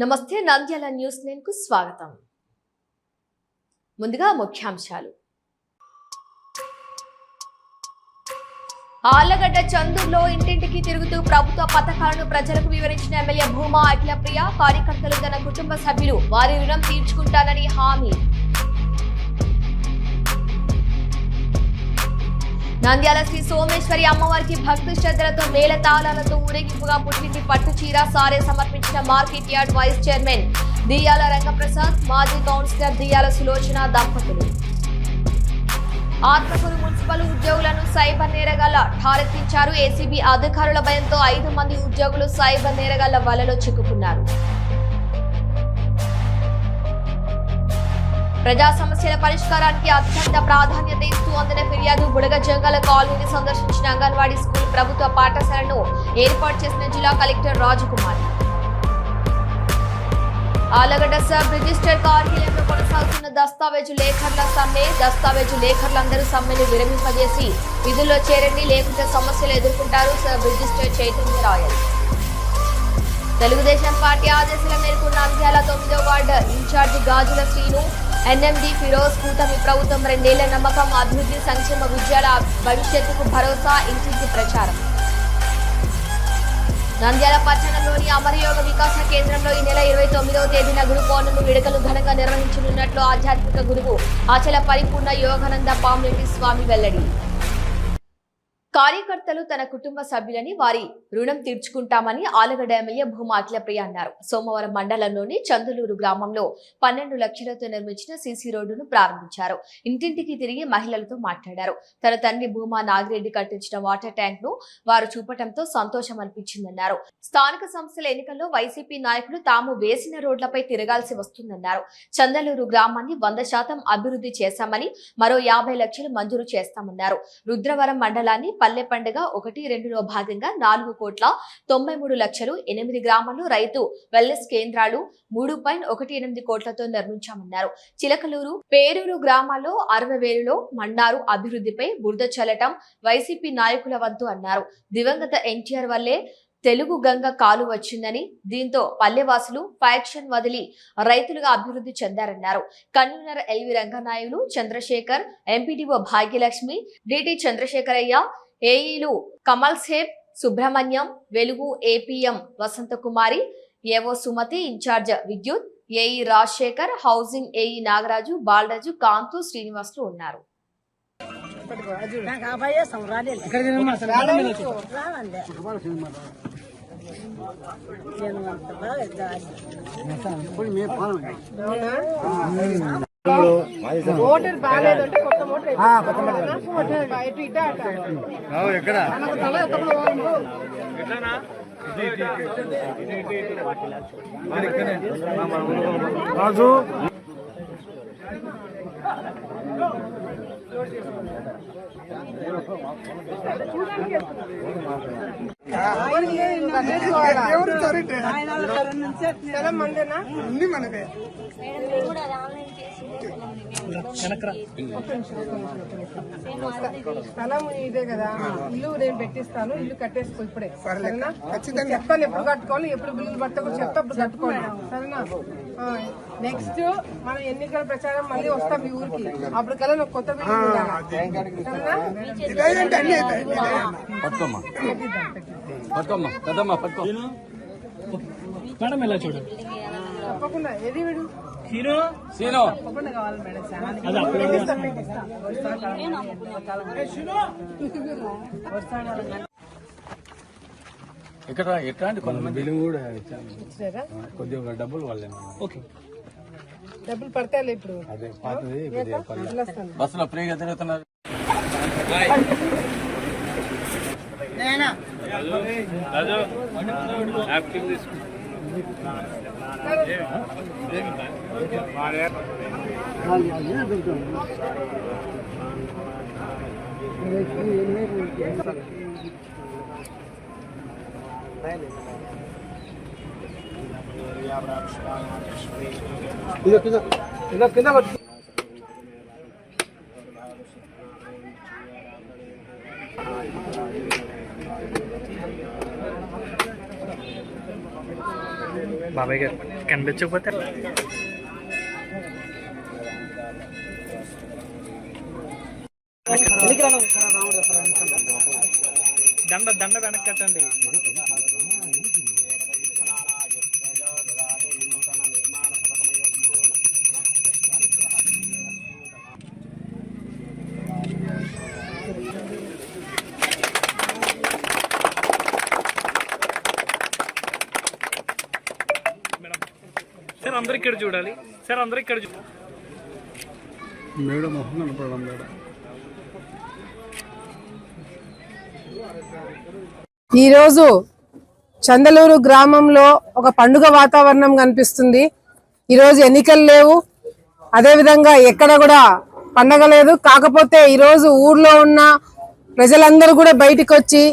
నమస్తే నంద్యాల న్యూస్ కు స్వాగతం. ముందుగా ముఖ్యాంశాలు. ఆళ్లగడ్డ చందూరులో ఇంటింటికి తిరుగుతూ ప్రభుత్వ పథకాలను ప్రజలకు వివరించిన ఎమ్మెల్యే భూమా అఖిలప్రియ. కార్యకర్తలు తన కుటుంబ సభ్యులు వారి రుణం తీర్చుకుంటానని హామీ. నంద్యాల శ్రీ సోమేశ్వరి అమ్మవారికి భక్తి శ్రద్ధలతో మేళతాళాలతో ఊరేగింపుగా పుట్టింది పట్టుచీర సారే సమర్పించిన market yard vice chairman Diyala Rangaprasad, మాజీ కౌన్సిలర్ దియాల సులోచన దంపతులు. ఆత్మకూరు మున్సిపల్ ఉద్యోగులను సైబర్ నేరగాళ్ల ఠారెత్తించారు. ఏసీబీ అధికారుల భయంతో 5 మంది ఉద్యోగులు సైబర్ నేరగాళ్ల వలలో చిక్కుకున్నారు. ప్రజా సమస్యల పరిష్కారానికి అత్యంత ప్రాధాన్యత ఇస్తూ అందిన ఫిర్యాదు. బుడగ జంగల కాలనీని సందర్శించిన అంగన్వాడీ స్కూల్ ప్రభుత్వ పాఠశాలను ఏర్పాటు చేసిన జిల్లా collector Rajkumar. Allagadda sub register కార్యాలయంలో కొనసాగుతున్న దస్తావేజు లేఖర్ల సమ్మె. దస్తావేజు లేఖర్లందరూ సమ్మెను విరమింపజేసి విధుల్లో చేరండి, లేకుంటే సమస్యలు ఎదుర్కొంటారు. Sub register Chaitanya royal. Telugu Desam party ఆదేశాల మేరకు Nandyal 9వ ward incharge Gajula Srinu, NMD Firoz కూటమి ప్రభుత్వం 2 ఏళ్ల నమ్మకం, అభివృద్ధి, సంక్షేమ, విద్యాల భవిష్యత్తుకు భరోసా, ఇంటింటి ప్రచారం. నంద్యాల పట్టణంలోని అమరయోగ వికాస కేంద్రంలో ఈ నెల 29వ తేదీన గురు పౌర్ణమి వేడుకలు ఘనంగా నిర్వహించనున్నట్లు ఆధ్యాత్మిక గురువు ఆచల పరిపూర్ణ యోగానంద పాములెట్టి స్వామి వెల్లడి. కార్యకర్తలు తన కుటుంబ సభ్యులని వారి రుణం తీర్చుకుంటామని ఆళ్లగడ్డ ఎమ్మెల్యే భూమా అఖిలప్రియ అన్నారు. సోమవారం మండలంలోని చందులూరు గ్రామంలో 12 లక్షలతో నిర్మించిన సీసీ రోడ్డును ప్రారంభించారు. ఇంటింటికి తిరిగి మహిళలతో మాట్లాడారు. తన తండ్రి భూమా నాగిరెడ్డి కట్టించిన వాటర్ ట్యాంక్ ను వారు చూపటంతో సంతోషం అనిపించిందన్నారు. స్థానిక సంస్థల ఎన్నికల్లో వైసీపీ నాయకులు తాము వేసిన రోడ్లపై తిరగాల్సి వస్తుందన్నారు. చందలూరు గ్రామాన్ని 100% అభివృద్ధి చేశామని, మరో 50 లక్షలు మంజూరు చేస్తామన్నారు. రుద్రవరం మండలాన్ని పల్లె పండుగ 1-2లో భాగంగా 4,93 లక్షలు 8 గ్రామాల్లో రైతు వెల్నెస్ కేంద్రాలు 3.18 కోట్లతో నిర్మించామన్నారు. చిలకలూరు, పేరూరు గ్రామాల్లో 60,000లో మన్నారు అభివృద్ధిపై బురద చల్లటం వైసీపీ నాయకుల వంతు అన్నారు. దివంగత ఎన్టీఆర్ వల్లే తెలుగు గంగ కాలు వచ్చిందని, దీంతో పల్లెవాసులు ఫ్యాక్షన్ వదిలి రైతులుగా అభివృద్ధి చెందారన్నారు. Convener LV Ranganayulu, Chandrasekhar, MPDO Bhagyalakshmi, DT Chandrasekharaiah, ఏఈలు Kamal Saheb, Subrahmanyam, Velugu APM Vasanthakumari, AO Sumathi, in charge విద్యుత్ AE Rajasekhar, housing AE Nagaraju, Balaraju, Kanthu, Srinivasulu ఉన్నారు. మోటార్ బాగాలేదంటే కొత్త మోటార్ ఎక్కడ రాజు స్థలం ఇదే కదా, ఇల్లు నేను పెట్టిస్తాను, ఇల్లు కట్టేసుకో ఇప్పుడే, సరేనా? చెప్తాను ఎప్పుడు కట్టుకోవాలి, ఎప్పుడు బిల్లులు పడితే కూడా చెప్తా, అప్పుడు కట్టుకోవాలి, సరేనా? నెక్స్ట్ మన ఎన్నికల ప్రచారం మళ్ళీ వస్తాం మీ ఊరికి, అప్పుడు కల్లా నాకు కొత్త బిల్లు తప్పకుండా. ఏది వీడు తప్పకుండా కావాలి మేడం, ఇక్కడ ఎట్లాంటి కొంతమంది కూడా కొద్దిగా డబ్బులు వాళ్ళే డబ్బులు పడతాయి ఇప్పుడు. అదే పాతది బస్సులో ఫ్రీగా తిరుగుతున్నారు. కింద బాబాయ్ గారు కనిపించకపోతే దండ దండ వెనక్కి కట్టండి. సార్ అందరు ఇక్కడ చూడాలి. సార్ అందరు ఇక్కడ మేడం మొహం కనపడడం మేడం. ఈరోజు చందలూరు గ్రామంలో ఒక పండుగ వాతావరణం కనిపిస్తుంది. ఈరోజు ఎన్నికలు లేవు, అదేవిధంగా ఎక్కడ కూడా పండగ లేదు. కాకపోతే ఈరోజు ఊర్లో ఉన్న ప్రజలందరూ కూడా బయటికి వచ్చి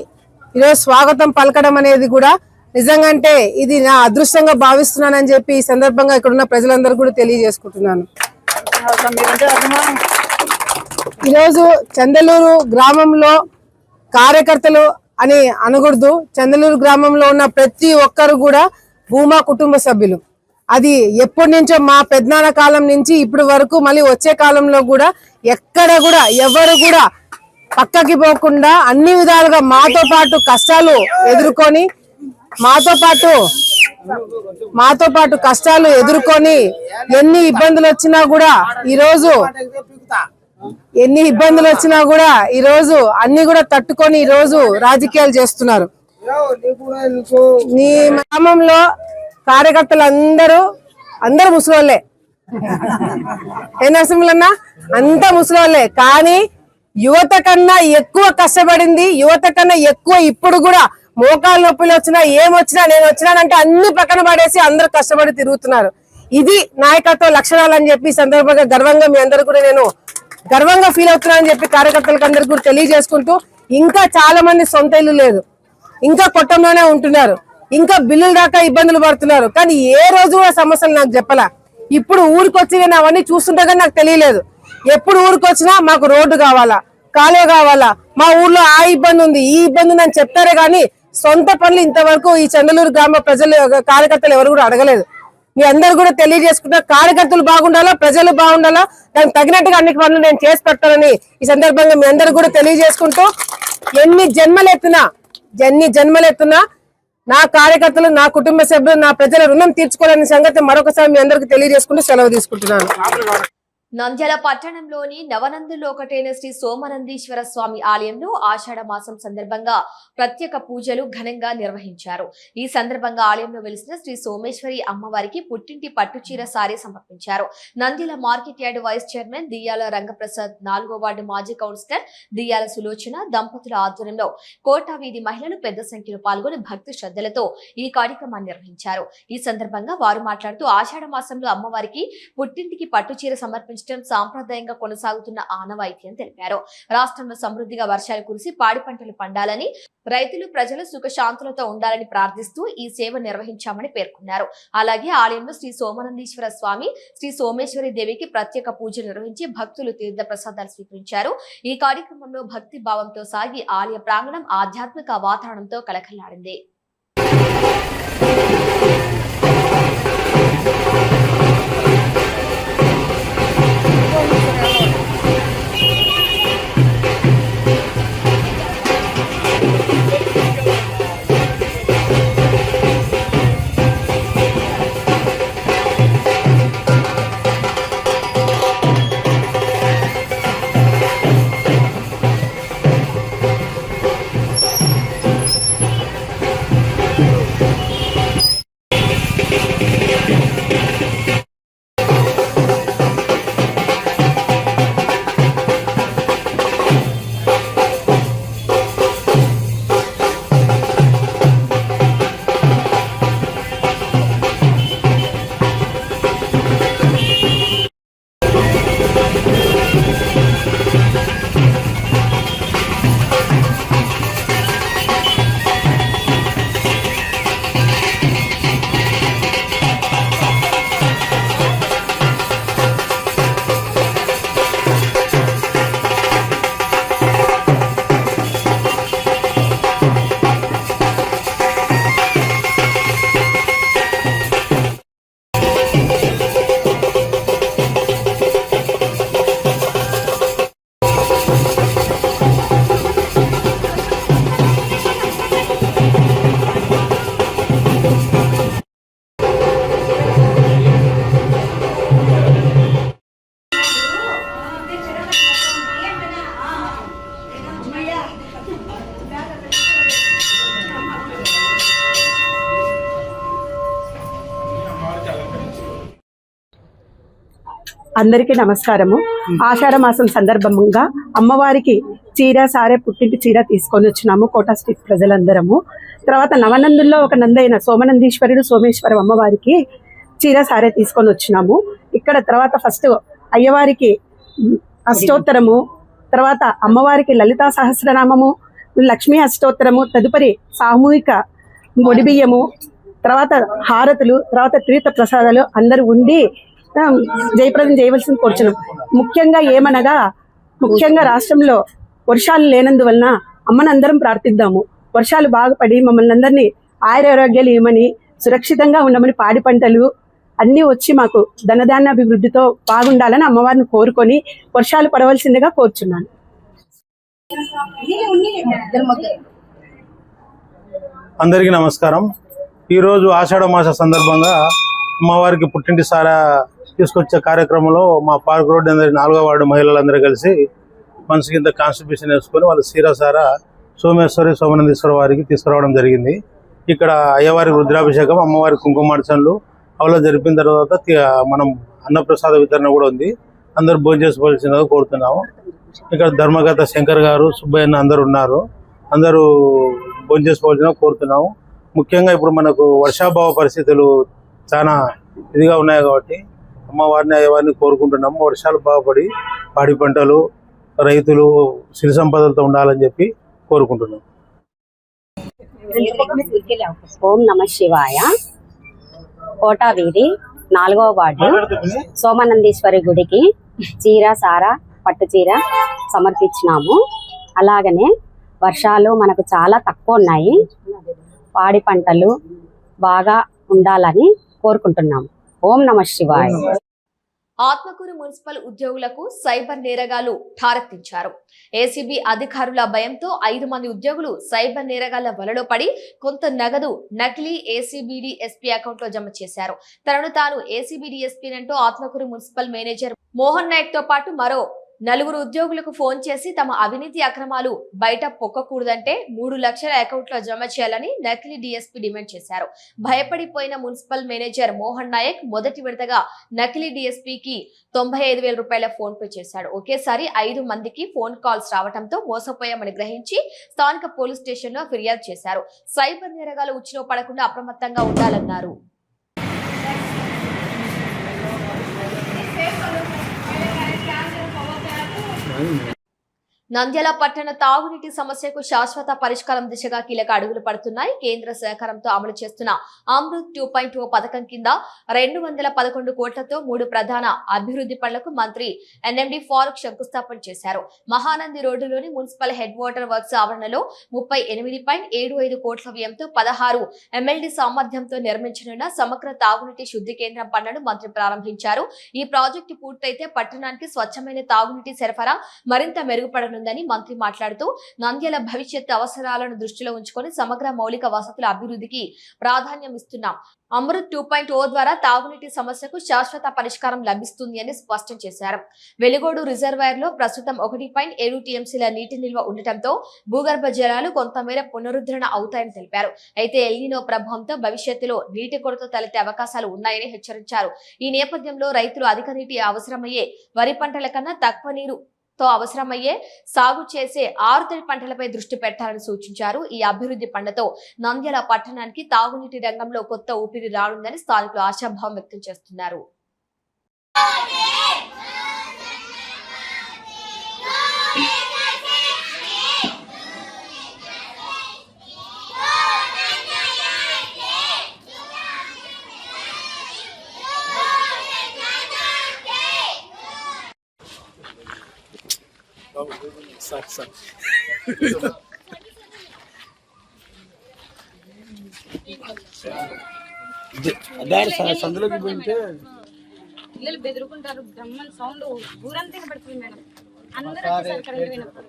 ఈరోజు స్వాగతం పలకడం అనేది కూడా నిజంగా అంటే ఇది నా అదృష్టంగా భావిస్తున్నానని చెప్పి ఈ సందర్భంగా ఇక్కడ ఉన్న ప్రజలందరూ కూడా తెలియజేసుకుంటున్నాను. ఈరోజు చందలూరు గ్రామంలో కార్యకర్తలు అని అనకూడదు, చందలూరు గ్రామంలో ఉన్న ప్రతి ఒక్కరు కూడా భూమా కుటుంబ సభ్యులు. అది ఎప్పటి నుంచో మా పెద్దనాన్న కాలం నుంచి ఇప్పటి వరకు మళ్ళీ వచ్చే కాలంలో కూడా ఎక్కడ కూడా ఎవరు కూడా పక్కకి పోకుండా అన్ని విధాలుగా మాతో పాటు కష్టాలు ఎదుర్కొని మాతో పాటు కష్టాలు ఎదుర్కొని ఎన్ని ఇబ్బందులు వచ్చినా కూడా ఈరోజు అన్ని కూడా తట్టుకొని ఈరోజు రాజకీయాలు చేస్తున్నారు. ఈ గ్రామంలో కార్యకర్తలు అందరూ ముసలోళ్ళే. ఏ నరసింహులన్నా అంతా ముసలోళ్ళే. కానీ యువత కన్నా ఎక్కువ కష్టపడింది, యువత కన్నా ఎక్కువ ఇప్పుడు కూడా మోకాలు నొప్పులు వచ్చినా ఏమొచ్చినా నేను వచ్చినానంటే అన్ని పక్కన పడేసి అందరూ కష్టపడి తిరుగుతున్నారు. ఇది నాయకత్వ లక్షణాలు అని చెప్పి సందర్భంగా గర్వంగా మీ అందరూ కూడా నేను గర్వంగా ఫీల్ అవుతున్నానని చెప్పి కార్యకర్తలకు అందరికీ కూడా తెలియజేసుకుంటూ, ఇంకా చాలా మంది సొంత ఇల్లు లేదు, ఇంకా కొట్టంలోనే ఉంటున్నారు, ఇంకా బిల్లుల దాకా ఇబ్బందులు పడుతున్నారు. కానీ ఏ రోజు కూడా సమస్యలు నాకు చెప్పలా. ఇప్పుడు ఊరికి వచ్చి నేను అవన్నీ చూస్తుంటే కానీ నాకు తెలియలేదు. ఎప్పుడు ఊరికి వచ్చినా మాకు రోడ్డు కావాలా, కాలువ కావాలా, మా ఊర్లో ఆ ఇబ్బంది ఉంది ఈ ఇబ్బంది ఉంది అని చెప్తారే కానీ సొంత పనులు ఇంతవరకు ఈ చందలూరు గ్రామ ప్రజలు కార్యకర్తలు ఎవరు కూడా అడగలేదు. మీ అందరు కూడా తెలియజేసుకుంటారు, కార్యకర్తలు బాగుండాలా, ప్రజలు బాగుండాలా, దానికి తగినట్టుగా అన్ని పనులు నేను చేసి పెట్టాలని ఈ సందర్భంగా మీ అందరు కూడా తెలియజేసుకుంటూ, ఎన్ని జన్మలెత్తున్నా నా కార్యకర్తలు, నా కుటుంబ సభ్యులు, నా ప్రజల రుణం తీర్చుకోవాలనే సంగతి మరొకసారి మీ అందరికి తెలియజేసుకుంటూ సెలవు తీసుకుంటున్నాను. నంద్యాల పట్టణంలోని నవనందులో ఒకటైన శ్రీ సోమనందీశ్వర స్వామి ఆలయంలో ఆషాఢ మాసం సందర్భంగా ప్రత్యేక పూజలు ఘనంగా నిర్వహించారు. ఈ సందర్భంగా ఆలయంలో వెలిసిన శ్రీ సోమేశ్వరి అమ్మవారికి పుట్టింటి పట్టుచీర సారీ సమర్పించారు. Nandyal market yard vice chairman Diyyala Rangaprasad, 4వ వార్డు మాజీ కౌన్సిలర్ దియ్యాల సులోచన దంపతుల ఆధ్వర్యంలో కోటా వీధి మహిళలు పెద్ద సంఖ్యలో పాల్గొని భక్తి శ్రద్ధలతో ఈ కార్యక్రమాన్ని నిర్వహించారు. ఈ సందర్భంగా వారు మాట్లాడుతూ ఆషాఢ మాసంలో అమ్మవారికి పుట్టింటికి పట్టుచీర సమర్పించారు సాంప్రదాయంగా కొనసాగుతున్న ఆనవాయితీ అని తెలిపారు. రాష్ట్రంలో సమృద్ధిగా వర్షాలు కురిసి పాడి పంటలు పండాలని, రైతులు ప్రజలు సుఖశాంతులతో ఉండాలని ప్రార్థిస్తూ ఈ సేవ నిర్వహించామని పేర్కొన్నారు. అలాగే ఆలయంలో శ్రీ సోమనందీశ్వర స్వామి, శ్రీ సోమేశ్వరి దేవికి ప్రత్యేక పూజలు నిర్వహించి భక్తులు తీర్థ ప్రసాదాలు స్వీకరించారు. ఈ కార్యక్రమంలో భక్తి భావంతో సాగి ఆలయ ప్రాంగణం ఆధ్యాత్మిక వాతావరణంతో కలకల్లాడింది. అందరికీ నమస్కారము. ఆషాఢ మాసం సందర్భంగా అమ్మవారికి చీర సారే పుట్టింటి చీర తీసుకొని వచ్చినాము కోటా స్ట్రీట్ ప్రజలందరము. తర్వాత నవనందుల్లో ఒక నందైన సోమనందీశ్వరుడు సోమేశ్వరం అమ్మవారికి చీర సారే తీసుకొని వచ్చినాము. ఇక్కడ తర్వాత ఫస్ట్ అయ్యవారికి అష్టోత్తరము, తర్వాత అమ్మవారికి లలితా సహస్రనామము, లక్ష్మీ అష్టోత్తరము, తదుపరి సామూహిక ఒడిబియ్యము, తర్వాత హారతులు, తర్వాత తీర్థ ప్రసాదాలు అందరూ ఉండి జయప్రదం చేయవలసింది కోరుచున్నాం. ముఖ్యంగా రాష్ట్రంలో వర్షాలు లేనందువలన అమ్మని అందరం ప్రార్థిద్దాము. వర్షాలు బాగుపడి మమ్మల్ని అందరినీ ఆయురారోగ్యాలు ఇవ్వమని, సురక్షితంగా ఉండమని, పాడి పంటలు అన్నీ వచ్చి మాకు ధనధాన్యాభివృద్ధితో బాగుండాలని అమ్మవారిని కోరుకొని వర్షాలు పడవలసిందిగా కోరుచున్నాను. అందరికీ నమస్కారం. ఈరోజు ఆషాఢ మాస సందర్భంగా అమ్మవారికి పుట్టింటి సారా తీసుకొచ్చే కార్యక్రమంలో మా పార్క్ రోడ్ 4వ వార్డు మహిళలందరూ కలిసి మనసుకి ఇంత కాన్స్టిట్యూషన్ వేసుకొని వాళ్ళు సారా సోమేశ్వరి సోమనందీశ్వర వారికి తీసుకురావడం జరిగింది. ఇక్కడ అయ్యవారికి రుద్రాభిషేకం, అమ్మవారి కుంకుమార్చనలు అలా జరిపిన తర్వాత మనం అన్నప్రసాద వితరణ కూడా ఉంది. అందరూ భోజనం చేసుకోవాల్సిందిగా కోరుతున్నాము. ఇక్కడ ధర్మగత శంకర్ గారు, సుబ్బయ్య అందరూ ఉన్నారు. అందరూ భోజనం చేసుకోవాల్సిందిగా కోరుతున్నాము. ముఖ్యంగా ఇప్పుడు మనకు వర్షాభావ పరిస్థితులు చాలా ఇదిగా ఉన్నాయి కాబట్టి అమ్మవారిని అయ్యవారిని కోరుకుంటున్నాము. వర్షాలు బాగుపడి పాడి పంటలు, రైతులు సిరి సంపదలతో ఉండాలని చెప్పి కోరుకుంటున్నాము. ఓం నమ శివాయ. కోటా వీధి 4వ వార్డు సోమనందీశ్వరి గుడికి చీర సారా పట్టు చీర సమర్పించినాము. అలాగనే వర్షాలు మనకు చాలా తక్కువ ఉన్నాయి. పాడి పంటలు బాగా ఉండాలని కోరుకుంటున్నాము. ఓం నమ శివాయ. ఆత్మకూరు మున్సిపల్ ఉద్యోగులకు సైబర్ నేరగాళ్లు ఠారెత్తించారు. ఏసీబీ అధికారుల భయంతో 5 మంది ఉద్యోగులు సైబర్ నేరగాళ్ల వలలో పడి కొంత నగదు నకిలీ ఏసీబీడీ ఎస్పీ అకౌంట్ లో జమ చేశారు. తనను తాను ఏసీబీడీ ఎస్పీ అంటూ ఆత్మకూరు మున్సిపల్ మేనేజర్ మోహన్ నాయక్ తో పాటు మరో 4 ఉద్యోగులకు ఫోన్ చేసి తమ అవినీతి అక్రమాలు బయట పొక్కకూడదంటే 3 లక్షల అకౌంట్ లో జమ చేయాలని నకిలీ డీఎస్పీ డిమాండ్ చేశారు. భయపడిపోయిన మున్సిపల్ మేనేజర్ మోహన్ నాయక్ మొదటి విడతగా నకిలీ డీఎస్పీకి 95,000 రూపాయల ఫోన్ పే చేశాడు. ఒకేసారి 5 మందికి ఫోన్ కాల్స్ రావడంతో మోసపోయామని గ్రహించి స్థానిక పోలీస్ స్టేషన్ లో ఫిర్యాదు చేశారు. సైబర్ నేరగాలు ఉచ్చులో పడకుండా అప్రమత్తంగా ఉండాలన్నారు. నంద్యాల పట్టణ తాగునీటి సమస్యకు శాశ్వత పరిష్కారం దిశగా కీలక అడుగులు పడుతున్నాయి. కేంద్ర సహకారంతో అమలు చేస్తున్న అమృత్ 2.0 పథకం కింద 211 కోట్లతో 3 ప్రధాన అభివృద్ధి పనులకు మంత్రి ఎన్ఎండి ఫారూక్ శంకుస్థాపన చేశారు. మహానంది రోడ్డులోని మున్సిపల్ హెడ్ వాటర్ వర్క్స్ ఆవరణలో 38.75 కోట్ల వ్యయంతో 16 MLD సామర్థ్యంతో నిర్మించనున్న సమగ్ర తాగునీటి శుద్ధి కేంద్రం పనులను మంత్రి ప్రారంభించారు. ఈ ప్రాజెక్టు పూర్తయితే పట్టణానికి స్వచ్ఛమైన తాగునీటి సరఫరా మరింత మెరుగుపడనుంది ని మంత్రి మాట్లాడుతూ నంద్యాల భవిష్యత్ అవసరాలను దృష్టిలో ఉంచుకొని సమగ్ర మౌలిక వసతుల అభివృద్ధికి ప్రాధాన్యం ఇస్తున్నాం. అమృత్ 2.0 ద్వారా తాగునీటి సమస్యకు శాశ్వత పరిష్కారం లభిస్తుంది అని స్పష్టం చేశారు. వెలుగోడు రిజర్వాయర్ లో ప్రస్తుతం 1.7 టీఎంసీల నీటి నిల్వ ఉండటంతో భూగర్భ జలాలు కొంతమేర పునరుద్ధరణ అవుతాయని తెలిపారు. అయితే ఎల్నినో ప్రభావంతో భవిష్యత్తులో నీటి కొరత తలెత్తే అవకాశాలు ఉన్నాయని హెచ్చరించారు. ఈ నేపథ్యంలో రైతులు అధిక నీటి అవసరమయ్యే వరి పంటల కన్నా తక్కువ నీరు అవసరమయ్యే సాగు చేసే ఆరుతడి పంటలపై దృష్టి పెట్టాలని సూచించారు. ఈ అభివృద్ధి పంటతో నంద్యాల పట్టణానికి తాగునీటి రంగంలో కొత్త ఊపిరి రానుందని స్థానికులు ఆశాభావం వ్యక్తం చేస్తున్నారు. సందులోకి పోయింటే పిల్లలు బెదురుకుంటారు. బ్రహ్మన్ సౌండ్ ఊరంతా వినపడుతుంది మేడం. అందరూ వచ్చేసారు కరెంట్ వినప్పుడు.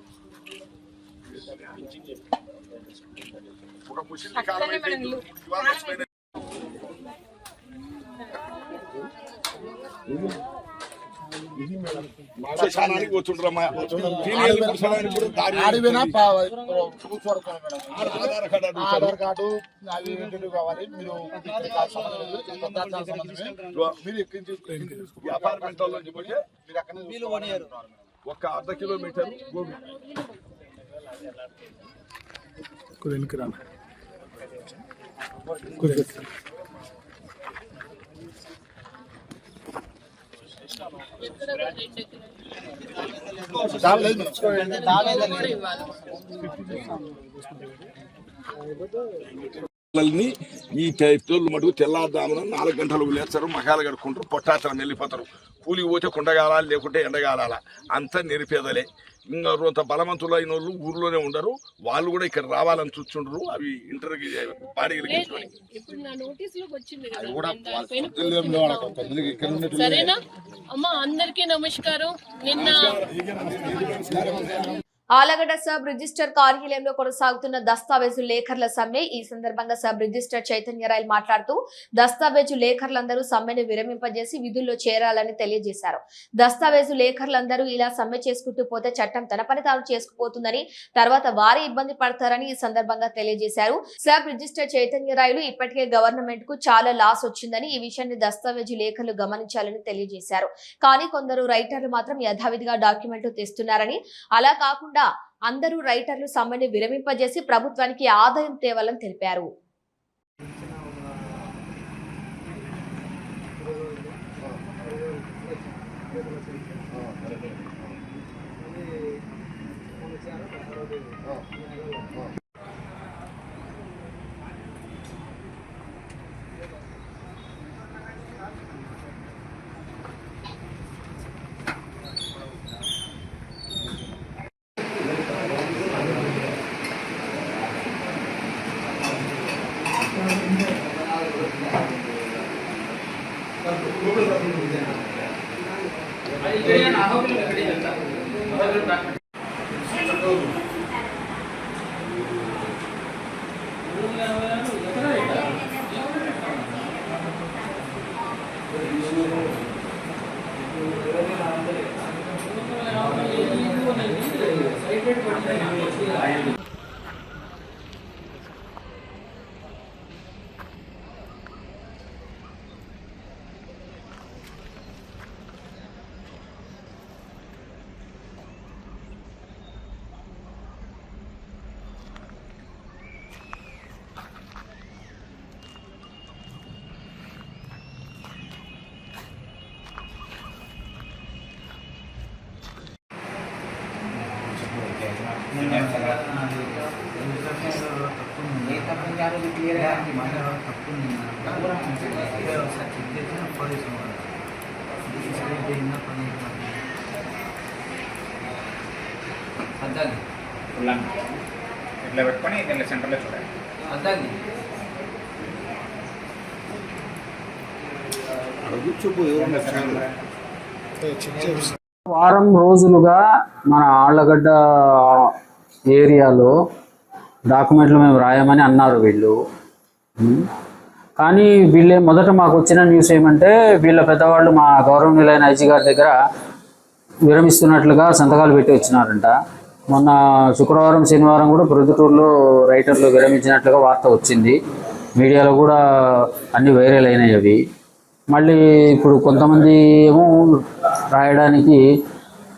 పక్కనే మేడం ఇల్లు. శ్మశానానికి వచ్చుండ్రమ్మా ఆధార్ కార్డు అవి కావాలి. మీరు అపార్ట్మెంట్ నుంచి పోతే మీరు అక్కడ ఒక అర్ధ కిలోమీటర్ గోబి ఈ తోళ్ళు మటుకు తెల్లారుదామున 4 గంటలకు లేస్తారు, మకాలు కడుక్కుంటారు, పొట్టాచలం వెళ్ళిపోతారు. కూలికి పోతే కుండగాలాలి, లేకుంటే ఎండగాలాల. అంతా నిరుపేదలే. ఇంకా కొంత బలవంతులు అయిన వాళ్ళు ఊర్లోనే ఉండరు. వాళ్ళు కూడా ఇక్కడ రావాలని చూస్తుండ్రు. అవి ఇంటర్కి బాడీలు సరేనా అమ్మా. అందరికీ నమస్కారం. నిన్న ఆలగడ్డ సబ్ రిజిస్టర్ కార్యాలయంలో కొనసాగుతున్న దస్తావేజు లేఖర్ల సమ్మె. ఈ సందర్భంగా సబ్ రిజిస్టర్ చైతన్యరాయల్ మాట్లాడుతూ దస్తావేజు లేఖర్లందరూ సమ్మెను విరమింపజేసి విధుల్లో చేరాలని తెలియజేశారు. దస్తావేజు లేఖర్లందరూ ఇలా సమ్మె చేసుకుంటూ పోతే చట్టం తన పని తాను చేసుకుపోతుందని, తర్వాత వారి ఇబ్బంది పడతారని ఈ సందర్భంగా తెలియజేశారు. సబ్ రిజిస్టర్ చైతన్యరాయలు ఇప్పటికే గవర్నమెంట్ కు చాలా లాస్ వచ్చిందని, ఈ విషయాన్ని దస్తావేజు లేఖర్లు గమనించాలని తెలియజేశారు. కానీ కొందరు రైటర్లు మాత్రం యథావిధిగా డాక్యుమెంట్లు తెస్తున్నారని, అలా కాకుండా అందరూ రైటర్లు సమ్మెను విరమింపజేసి ప్రభుత్వానికి ఆదాయం తేవాలని తెలిపారు. ఇట్లా పెట్టుకొని దీనిలో సెంటర్లో చూడాలి. వారం రోజులుగా మన ఆళ్లగడ్డ ఏరియాలో డాక్యుమెంట్లు మేము రాయమని అన్నారు వీళ్ళు. కానీ వీళ్ళే మొదట మాకు వచ్చిన న్యూస్ ఏమంటే వీళ్ళ పెద్దవాళ్ళు మా గౌరవనీయులైన ఐజీ గారి దగ్గర విరమిస్తున్నట్లుగా సంతకాలు పెట్టి వచ్చినారంట. మొన్న శుక్రవారం శనివారం కూడా ప్రొద్దుటూరులో రైటర్లు విరమించినట్లుగా వార్త వచ్చింది. మీడియాలో కూడా అన్ని వైరల్ అయినాయి అవి. మళ్ళీ ఇప్పుడు కొంతమంది ఏమో రాయడానికి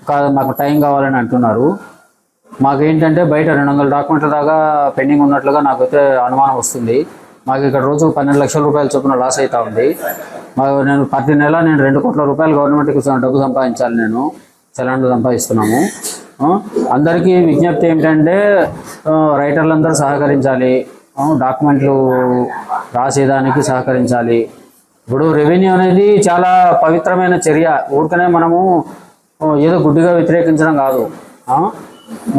కాదు మాకు టైం కావాలని అంటున్నారు. మాకేంటంటే బయట 200 డాక్యుమెంట్ల దాకా పెండింగ్ ఉన్నట్లుగా నాకైతే అనుమానం వస్తుంది. మాకు ఇక్కడ రోజు 12 లక్షల రూపాయల చొప్పున లాస్ అవుతా ఉంది. నేను ప్రతి నెల 2 కోట్ల రూపాయలు గవర్నమెంట్కి డబ్బు సంపాదించాలి. నేను చలాన్లు సంపాదిస్తున్నాము. అందరికీ విజ్ఞప్తి ఏమిటంటే రైటర్లందరూ సహకరించాలి, డాక్యుమెంట్లు రాసేదానికి సహకరించాలి. ఇప్పుడు రెవెన్యూ అనేది చాలా పవిత్రమైన చర్య. ఊరికనే మనము ఏదో గుడ్డిగా వ్యతిరేకించడం కాదు.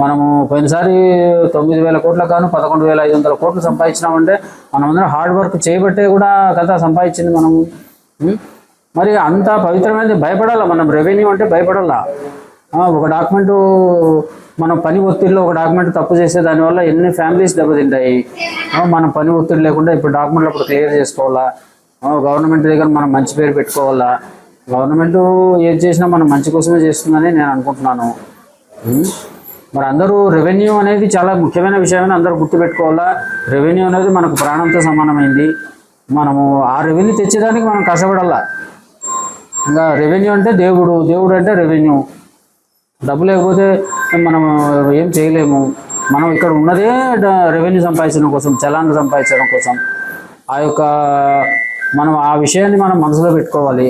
మనము పోయినసారి 9,000 కోట్ల కాను 11,500 కోట్లు సంపాదించినామంటే మనమందరం హార్డ్ వర్క్ చేయబట్టే కూడా కదా సంపాదించింది మనము. మరి అంత పవిత్రమైనది భయపడాలా మనం. రెవెన్యూ అంటే భయపడాలా. ఒక డాక్యుమెంటు మనం పని ఒత్తిడిలో ఒక డాక్యుమెంట్ తప్పు చేసే దానివల్ల ఎన్ని ఫ్యామిలీస్ దెబ్బతింటాయి. మనం పని ఒత్తిడి లేకుండా ఇప్పుడు డాక్యుమెంట్లు అప్పుడు క్లియర్ చేసుకోవాలా. గవర్నమెంట్ దగ్గర మనం మంచి పేరు పెట్టుకోవాలా. గవర్నమెంట్ ఏది చేసినా మనం మంచి కోసమే చేస్తుందని నేను అనుకుంటున్నాను. మరి అందరూ రెవెన్యూ అనేది చాలా ముఖ్యమైన విషయమని అందరూ గుర్తుపెట్టుకోవాలా. రెవెన్యూ అనేది మనకు ప్రాణంతో సమానమైంది. మనము ఆ రెవెన్యూ తెచ్చేదానికి మనం కష్టపడాలా. ఇంకా రెవెన్యూ అంటే దేవుడు, దేవుడు అంటే రెవెన్యూ. డబ్బు లేకపోతే మనం ఏం చేయలేము. మనం ఇక్కడ ఉన్నదే రెవెన్యూ సంపాదించడం కోసం, చలాన్లు సంపాదించడం కోసం. మనం ఆ విషయాన్ని మనం మనసులో పెట్టుకోవాలి.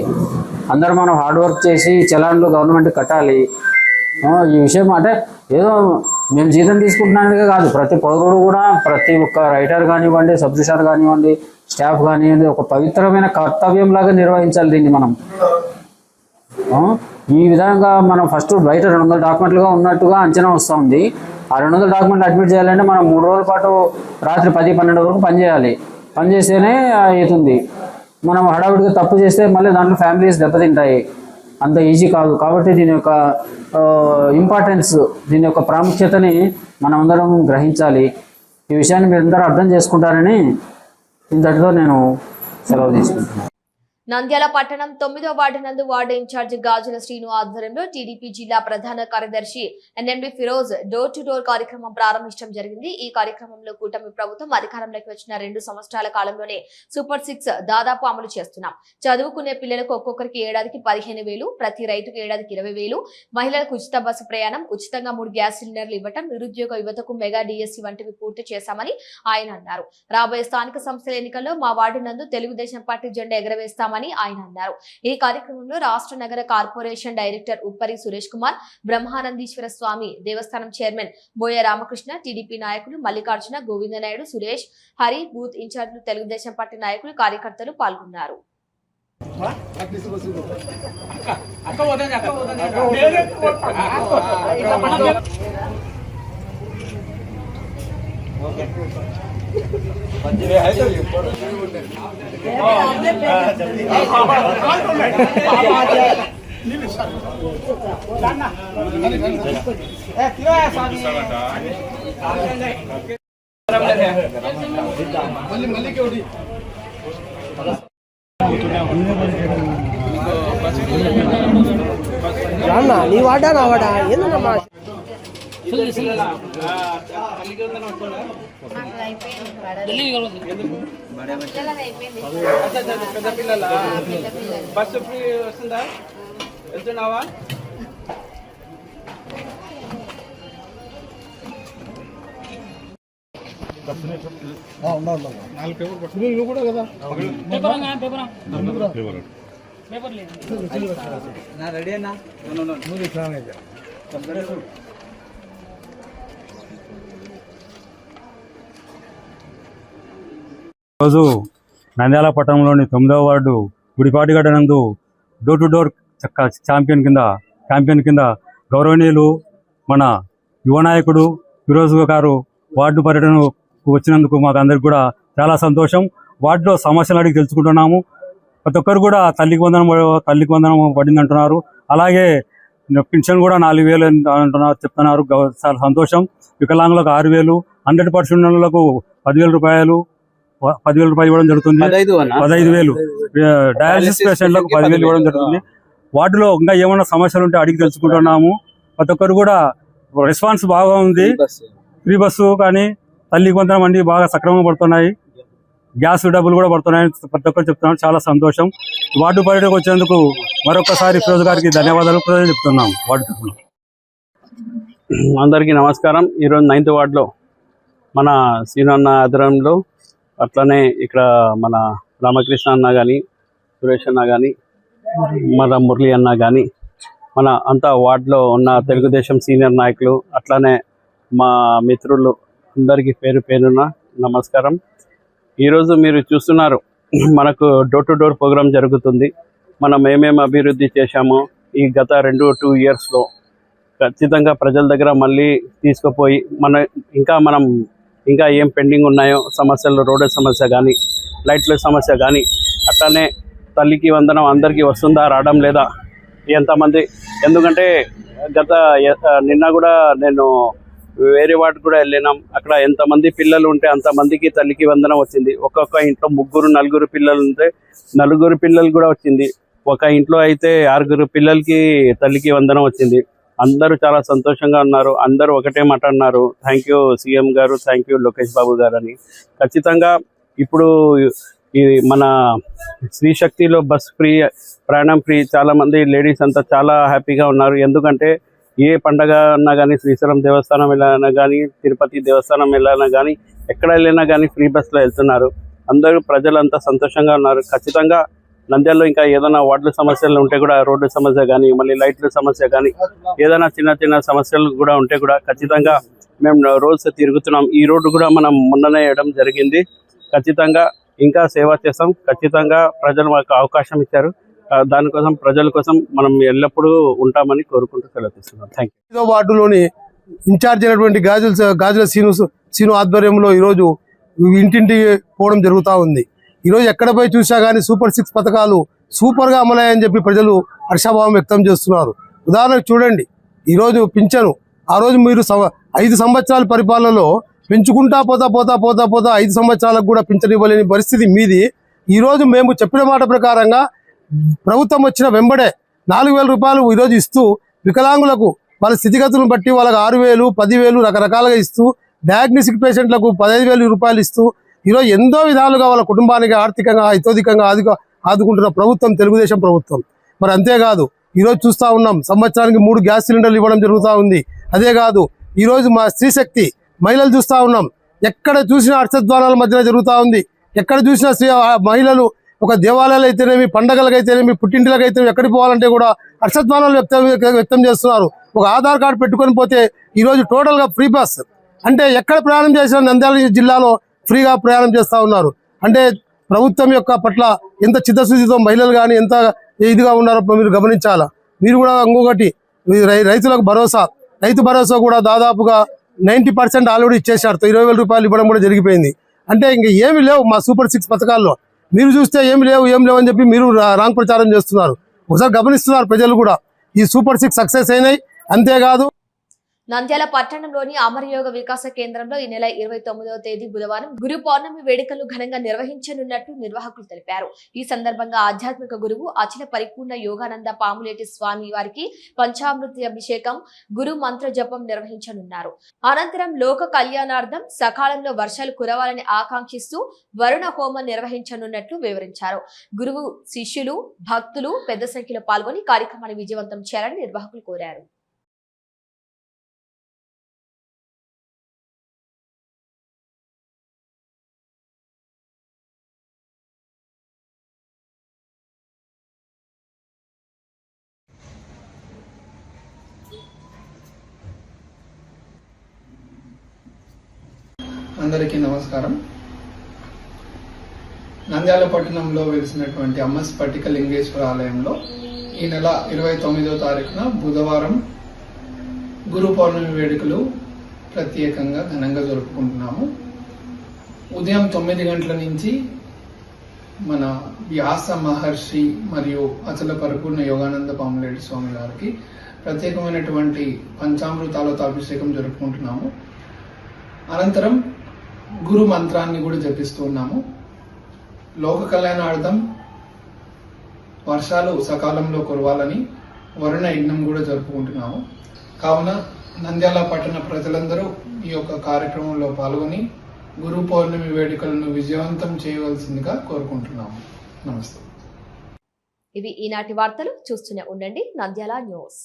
అందరూ మనం హార్డ్ వర్క్ చేసి చలాన్లు గవర్నమెంట్ కట్టాలి. ఈ విషయం అంటే ఏదో మేము జీతం తీసుకుంటున్నానికే కాదు, ప్రతి పౌరుడు కూడా, ప్రతి ఒక్క రైటర్ కానివ్వండి, సబ్ రిజిస్ట్రార్ కానివ్వండి, స్టాఫ్ కానివ్వండి, ఒక పవిత్రమైన కర్తవ్యంలాగా నిర్వహించాలి దీన్ని మనం. ఈ విధంగా మనం ఫస్ట్ బయట 200 డాక్యుమెంట్లుగా ఉన్నట్టుగా అంచనా వస్తుంది. ఆ 200 డాక్యుమెంట్లు అడ్మిట్ చేయాలంటే మనం 3 రోజుల పాటు రాత్రి 10-12 వరకు పనిచేయాలి. పనిచేస్తేనే అవుతుంది. మనం హడావుడిగా తప్పు చేస్తే మళ్ళీ దాంట్లో ఫ్యామిలీస్ దెబ్బతింటాయి. అంత ఈజీ కాదు. కాబట్టి దీని యొక్క ఇంపార్టెన్స్, దీని యొక్క ప్రాముఖ్యతని మనం అందరం గ్రహించాలి. ఈ విషయాన్ని మీరు అందరూ అర్థం చేసుకుంటారని ఇంతటితో నేను సెలవు తీసుకుంటున్నాను. నంద్యాల పట్టణం 9వ వార్డు నందు వార్డు ఇన్ఛార్జి గాజుల శ్రీను ఆధ్వర్యంలో టీడీపీ జిల్లా ప్రధాన కార్యదర్శి NMD Firoz door to door కార్యక్రమం ప్రారంభించడం జరిగింది. ఈ కార్యక్రమంలో కూటమి ప్రభుత్వం అధికారంలోకి వచ్చిన 2 సంవత్సరాల కాలంలోనే సూపర్ 6 దాదాపు అమలు చేస్తున్నాం. చదువుకునే పిల్లలకు ఒక్కొక్కరికి ఏడాదికి 15,000, ప్రతి రైతుకు ఏడాదికి 20,000, మహిళలకు ఉచిత బస్సు ప్రయాణం, ఉచితంగా 3 గ్యాస్ సిలిండర్లు ఇవ్వటం, నిరుద్యోగ యువతకు మెగా డిఎస్సి వంటివి పూర్తి చేశామని ఆయన అన్నారు. రాబోయే స్థానిక సంస్థల ఎన్నికల్లో మా వార్డు నందు తెలుగుదేశం పార్టీ జెండా ఎగరవేస్తామని ఆయన అన్నారు. ఈ కార్యక్రమంలో రాష్ట్ర నగర కార్పొరేషన్ డైరెక్టర్ ఉప్పరి సురేష్ కుమార్, బ్రహ్మానందీశ్వర స్వామి దేవస్థానం చైర్మన్ బోయ రామకృష్ణ, టీడీపీ నాయకులు మల్లికార్జున, గోవిందనాయుడు, సురేష్, హరి, బూత్ ఇన్ఛార్జీలు, తెలుగుదేశం పార్టీ నాయకులు, కార్యకర్తలు పాల్గొన్నారు. నీ వాడా నా వాడా ఏందమ్మా బస్సు ఫ్రీ వస్తుందా? వెళ్తున్నావా? నువ్వు కూడా కదా రెడీ అన్నా. రోజు నంద్యాల పట్టణంలోని 9వ వార్డు గుడిపాటిగడ్డ నందు డోర్ టు డోర్ ఛాంపియన్ కింద గౌరవనీయులు మన యువ నాయకుడు ఫిరోజ్ గారు వార్డు పర్యటనకు వచ్చినందుకు మాకు అందరికి కూడా చాలా సంతోషం. వార్డులో సమస్యలు అడిగి తెలుసుకుంటున్నాము. ప్రతి ఒక్కరు కూడా తల్లికి వందనం పడింది అంటున్నారు. అలాగే పెన్షన్ కూడా 4,000 అంటున్నారు, చెప్తున్నారు. చాలా సంతోషం. వికలాంగులకు 6,000, 100% ఉన్నలకు 10,000 రూపాయలు ఇవ్వడం జరుగుతుంది. 15,000 డయాలసిస్ పేషెంట్లకు 10,000 ఇవ్వడం జరుగుతుంది. వార్డులో ఇంకా ఏమైనా సమస్యలు ఉంటే అడిగి తెలుసుకుంటున్నాము. ప్రతి ఒక్కరు కూడా రెస్పాన్స్ బాగా ఉంది. ఫ్రీ బస్సు కానీ తల్లికి వందనం అన్ని బాగా సక్రమంగా పడుతున్నాయి. గ్యాస్ డబ్బులు కూడా పడుతున్నాయి. ప్రతి ఒక్కరు చెప్తున్నారు. చాలా సంతోషం. వార్డు పర్యటనకు వచ్చేందుకు మరొకసారి ఫిరోజ్ గారికి ధన్యవాదాలు చెప్తున్నాం. వార్డు తరఫున అందరికీ నమస్కారం. ఈరోజు 9th వార్డులో మన శ్రీనన్న ఆధ్వర్యంలో, అట్లనే ఇక్కడ మన రామకృష్ణ అన్న కానీ, సురేష్ అన్న కానీ, మన మురళి అన్న కానీ, మన అంతా వార్డులో ఉన్న తెలుగుదేశం సీనియర్ నాయకులు, అట్లానే మా మిత్రులు అందరికీ పేరు పేరున నమస్కారం. ఈరోజు మీరు చూస్తున్నారు, మనకు డోర్ టు డోర్ ప్రోగ్రాం జరుగుతుంది. మనం ఏమేమి అభివృద్ధి చేశామో ఈ గత 2 ఇయర్స్లో ఖచ్చితంగా ప్రజల దగ్గర మళ్ళీ తీసుకుపోయి మనం ఇంకా ఏం పెండింగ్ ఉన్నాయో సమస్యలు, రోడ్డు సమస్య కానీ, లైట్ల సమస్య కానీ, అట్లానే తల్లికి వందనం అందరికీ వస్తుందా, రావడం లేదా, ఎంతమంది, ఎందుకంటే నిన్న కూడా నేను వేరే వాటికి కూడా వెళ్ళినాం. అక్కడ ఎంతమంది పిల్లలు ఉంటే అంతమందికి తల్లికి వందనం వచ్చింది. ఒక్కొక్క ఇంట్లో 3-4 పిల్లలు ఉంటే 4 పిల్లలు కూడా వచ్చింది. ఒక ఇంట్లో అయితే 6 పిల్లలకి తల్లికి వందనం వచ్చింది. అందరూ చాలా సంతోషంగా ఉన్నారు. అందరూ ఒకటే మాట అన్నారు, థ్యాంక్ యూ సీఎం గారు, థ్యాంక్ యూ లోకేష్ బాబు గారు అని. ఖచ్చితంగా ఇప్పుడు ఈ మన స్త్రీ శక్తిలో బస్ ఫ్రీ, ప్రయాణం ఫ్రీ, చాలామంది లేడీస్ అంతా చాలా హ్యాపీగా ఉన్నారు. ఎందుకంటే ఏ పండగ అన్నా కానీ, శ్రీశైలం దేవస్థానం వెళ్ళాలన్నా కానీ, తిరుపతి దేవస్థానం వెళ్ళాలన్నా కానీ, ఎక్కడ వెళ్ళినా కానీ ఫ్రీ బస్లో వెళ్తున్నారు. అందరూ ప్రజలంతా సంతోషంగా ఉన్నారు. ఖచ్చితంగా నంద్యాలలో ఇంకా ఏదైనా వార్డుల సమస్యలు ఉంటే కూడా, రోడ్డు సమస్య కానీ, మళ్ళీ లైట్ల సమస్య కానీ, ఏదైనా చిన్న సమస్యలు కూడా ఉంటే కూడా ఖచ్చితంగా మేము రోజు తిరుగుతున్నాం. ఈ రోడ్డు కూడా మనం మొన్ననే వేయడం జరిగింది. ఖచ్చితంగా ఇంకా సేవ చేస్తాం. ఖచ్చితంగా ప్రజలు మాకు అవకాశం ఇచ్చారు. దానికోసం ప్రజల కోసం మనం ఎల్లప్పుడూ ఉంటామని కోరుకుంటూ సెలవుస్తున్నాం. Thank you. వార్డులోని ఇన్ఛార్జ్ అయినటువంటి గాజుల సీను ఆధ్వర్యంలో ఈరోజు ఇంటింటి పోవడం జరుగుతూ ఉంది. ఈరోజు ఎక్కడ పోయి చూసా కానీ సూపర్ 6 పథకాలు సూపర్గా అమలయ్యని చెప్పి ప్రజలు హర్షాభావం వ్యక్తం చేస్తున్నారు. ఉదాహరణకు చూడండి, ఈరోజు పింఛను ఆ రోజు మీరు 5 సంవత్సరాల పరిపాలనలో పెంచుకుంటా పోతా 5 సంవత్సరాలకు కూడా పింఛను ఇవ్వలేని పరిస్థితి మీది. ఈరోజు మేము చెప్పిన మాట ప్రకారంగా ప్రభుత్వం వచ్చిన వెంబడే 4,000 రూపాయలు ఈరోజు ఇస్తూ, వికలాంగులకు వాళ్ళ స్థితిగతులను బట్టి వాళ్ళకి 6,000, 10,000 రకరకాలుగా ఇస్తూ, డయాగ్నోస్టిక్ పేషెంట్లకు 15,000 రూపాయలు ఇస్తూ ఈరోజు ఎంతో విధాలుగా వాళ్ళ కుటుంబానికి ఆర్థికంగా హితోధికంగా ఆదుకుంటున్న ప్రభుత్వం తెలుగుదేశం ప్రభుత్వం. మరి అంతేకాదు, ఈరోజు చూస్తూ ఉన్నాం, సంవత్సరానికి 3 గ్యాస్ సిలిండర్లు ఇవ్వడం జరుగుతూ ఉంది. అదే కాదు, ఈరోజు మా స్త్రీ శక్తి మహిళలు చూస్తూ ఉన్నాం, ఎక్కడ చూసినా హర్షధ్వానాల మధ్యన జరుగుతూ ఉంది. ఎక్కడ చూసినా మహిళలు ఒక దేవాలయాలు అయితేనేమి, పండగలకైతేనేమి, పుట్టింటిలకైతేనేమి, ఎక్కడికి పోవాలంటే కూడా హర్షధ్వానాలు వ్యక్తం చేస్తున్నారు. ఒక ఆధార్ కార్డు పెట్టుకొని పోతే ఈరోజు టోటల్గా ఫ్రీ బస్, అంటే ఎక్కడ ప్రయాణం చేసినా నంద్యాల జిల్లాలో ఫ్రీగా ప్రయాణం చేస్తూ ఉన్నారు. అంటే ప్రభుత్వం యొక్క పట్ల ఎంత చిత్తశుద్ధితో మహిళలు కానీ ఎంత ఇదిగా ఉన్నారో మీరు గమనించాలా. మీరు కూడా ఇంకొకటి, రైతులకు రైతు భరోసా కూడా దాదాపుగా 90% ఆల్రెడీ ఇచ్చేసారు. 20,000 రూపాయలు ఇవ్వడం కూడా జరిగిపోయింది. అంటే ఇంక ఏమి లేవు మా సూపర్ 6 పథకాల్లో. మీరు చూస్తే ఏమి లేవు అని చెప్పి మీరు రాంగ్ ప్రచారం చేస్తున్నారు. ఒకసారి గమనిస్తున్నారు ప్రజలు కూడా. ఈ సూపర్ 6 సక్సెస్ అయినాయి. అంతేకాదు, నంద్యాల పట్టణంలోని అమరయోగ వికాస కేంద్రంలో ఈ నెల 29వ తేదీ బుధవారం గురు పౌర్ణమి వేడుకలు ఘనంగా నిర్వహించనున్నట్లు నిర్వాహకులు తెలిపారు. ఈ సందర్భంగా ఆధ్యాత్మిక గురువు అచల పరిపూర్ణ యోగానంద పాములేటి స్వామి వారికి పంచామృతి అభిషేకం, గురు మంత్ర జపం నిర్వహించనున్నారు. అనంతరం లోక కళ్యాణార్థం సకాలంలో వర్షాలు కురవాలని ఆకాంక్షిస్తూ వరుణ హోమం నిర్వహించనున్నట్లు వివరించారు. గురువు శిష్యులు, భక్తులు పెద్ద సంఖ్యలో పాల్గొని కార్యక్రమాన్ని విజయవంతం చేయాలని నిర్వాహకులు కోరారు. అందరికీ నమస్కారం. నంద్యాల పట్టణంలో వెలిసినటువంటి అమ్మ స్ఫటిక లింగేశ్వర ఆలయంలో ఈ నెల 29వ తారీఖున బుధవారం గురు పౌర్ణమి వేడుకలు ప్రత్యేకంగా ఘనంగా జరుపుకుంటున్నాము. ఉదయం 9 గంటల నుంచి మన వ్యాస మహర్షి మరియు అచల పరిపూర్ణ యోగానంద పాములేటి స్వామి గారికి ప్రత్యేకమైనటువంటి పంచామృతాలతో అభిషేకం జరుపుకుంటున్నాము. అనంతరం గురు మంత్రాన్ని కూడా జపిస్తూ ఉన్నాము. లోక కళ్యాణార్థం వర్షాలు సకాలంలో కురవాలని వరుణ యజ్ఞం కూడా జరుపుకుంటున్నాము. కావున నంద్యాల పట్టణ ప్రజలందరూ ఈ యొక్క కార్యక్రమంలో పాల్గొని గురు పౌర్ణమి వేడుకలను విజయవంతం చేయవలసిందిగా కోరుకుంటున్నాము. నమస్తే. ఇవి ఈనాటి వార్తలు. చూస్తూనే ఉండండి నంద్యాల న్యూస్.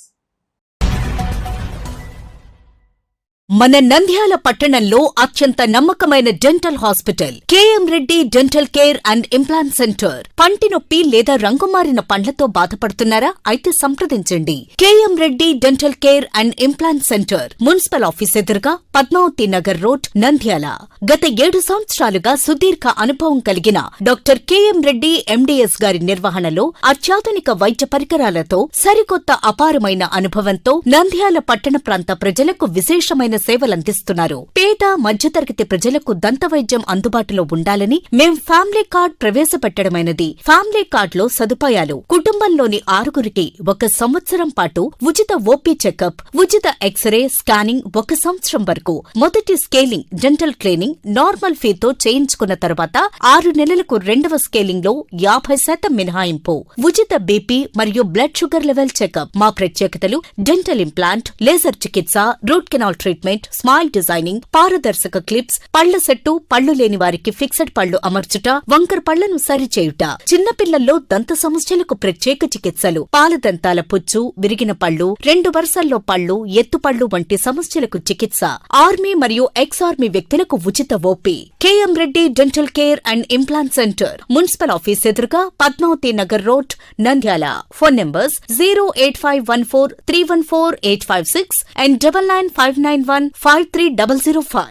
మన నంద్యాల పట్టణంలో అత్యంత నమ్మకమైన dental hospital KM Reddy dental care and implant centre. పంటి నొప్పి లేదా రంగుమారిన పండ్లతో బాధపడుతున్నారా? అయితే సంప్రదించండి. KM Reddy dental care and implant centre, municipal office ఎదురుగా, పద్మావతి నగర్ రోడ్, నంద్యాల. గత 7 సంవత్సరాలుగా సుదీర్ఘ అనుభవం కలిగిన డాక్టర్ కేఎం రెడ్డి ఎండిఎస్ గారి నిర్వహణలో అత్యాధునిక వైద్య పరికరాలతో సరికొత్త అపారమైన అనుభవంతో నంద్యాల పట్టణ ప్రాంత ప్రజలకు విశేషమైన సేవలందిస్తున్నారు. పేద మధ్యతరగతి ప్రజలకు దంతవైద్యం అందుబాటులో ఉండాలని మేం ఫ్యామిలీ కార్డ్ ప్రవేశపెట్టడమైనది. ఫ్యామిలీ కార్డులో సదుపాయాలు: కుటుంబంలోని 6గురికి 1 సంవత్సరం పాటు ఉచిత ఓపీ చెకప్, ఉచిత ఎక్స్రే స్కానింగ్ 1 సంవత్సరం వరకు, మొదటి స్కేలింగ్ డెంటల్ క్లీనింగ్ నార్మల్ ఫీతో చేయించుకున్న తర్వాత 6 నెలలకు 2వ స్కేలింగ్ లో 50% మినహాయింపు, ఉచిత బీపీ మరియు బ్లడ్ షుగర్ లెవెల్ చెకప్. మా ప్రత్యేకతలు: డెంటల్ ఇంప్లాంట్, లేజర్ చికిత్స, root canal treatment, smile designing, పారదర్శక క్లిప్స్, పళ్ల సెట్టు, పళ్లు లేని వారికి ఫిక్స్డ్ పళ్లు అమర్చుట, వంకర పళ్లను సరిచేయుట, చిన్నపిల్లల్లో దంత సమస్యలకు ప్రత్యేక చికిత్సలు, పాలదంతాల పుచ్చు, విరిగిన పళ్లు, 2 వరుసల్లో పళ్లు, ఎత్తుపళ్లు వంటి సమస్యలకు చికిత్స, ఆర్మీ మరియు ఎక్స్ ఆర్మీ వ్యక్తులకు ఉచిత OP. KM Reddy dental care and implant centre, municipal office ఎదురుగా, Padmavathi Nagar road, Nandyal. Phone numbers 08514314856 and 9959153005.